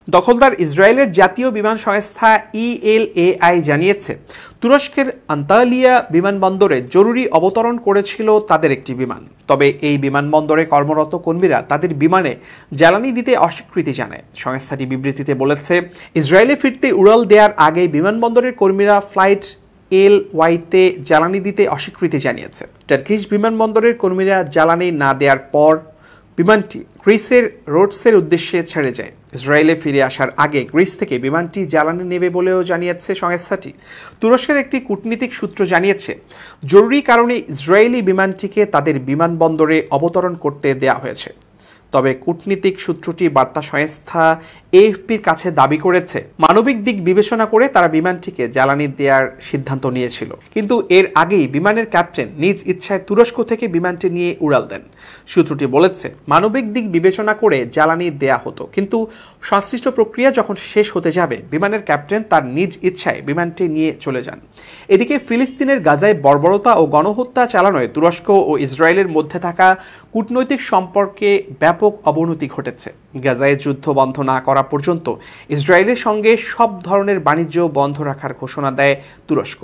দখলদার ইসরায়েলের জাতীয় বিমান সংস্থা ইএলএআই জানিয়েছে, তুরস্কের আন্তালিয়া বিমানবন্দরে জরুরি অবতরণ করেছিল তাদের একটি বিমান। তবে এই বিমানবন্দরে কর্মরত কর্মীরা তাদের বিমানে জ্বালানি দিতে অস্বীকৃতি জানায়। সংস্থাটি বিবৃতিতে বলেছে, ইসরায়েলে ফিরতে উড়াল দেওয়ার আগে বিমানবন্দরের কর্মীরা ফ্লাইট এলওয়াইতে জ্বালানি দিতে অস্বীকৃতি জানিয়েছে। টার্কিশ বিমানবন্দরের কর্মীরা জ্বালানি না দেওয়ার পর বিমানটি গ্রিসের রোডসের উদ্দেশ্যে ছেড়ে যায়। ইসরায়েলে ফিরে আসার আগে গ্রিস থেকে বিমানটি জ্বালানি নেবে বলেও জানিয়েছে সংস্থাটি। তুরস্কের একটি কূটনীতিক সূত্র জানিয়েছে, জরুরি কারণে ইসরায়েলি বিমানটিকে তাদের বিমানবন্দরে অবতরণ করতে দেয়া হয়েছে। তবে কূটনীতিক সূত্রটি বার্তা সংস্থা এএফপির কাছে দাবি করেছে, মানবিক দিক বিবেচনা করে তারা বিমানটিকে জ্বালানি দেওয়ার সিদ্ধান্ত নিয়েছিল। কিন্তু এর আগেই বিমানের ক্যাপ্টেন নিজ ইচ্ছায় তুরস্ক থেকে বিমানটি নিয়ে উড়াল দেন। সূত্রটি বলেছে, মানবিক দিক বিবেচনা করে জ্বালানি দেয়া হতো, কিন্তু সংশ্লিষ্ট প্রক্রিয়া যখন শেষ হতে যাবে, বিমানের ক্যাপ্টেন তার নিজ ইচ্ছায় বিমানটি নিয়ে চলে যান। এদিকে ফিলিস্তিনের গাজায় বর্বরতা ও গণহত্যা চালানোয় তুরস্ক ও ইসরায়েলের মধ্যে থাকা কূটনৈতিক সম্পর্কে ব্যাপক অবনতি ঘটেছে। গাজায় যুদ্ধ বন্ধ না করা পর্যন্ত ইসরায়েলের সঙ্গে সব ধরনের বাণিজ্য বন্ধ রাখার ঘোষণা দেয় তুরস্ক।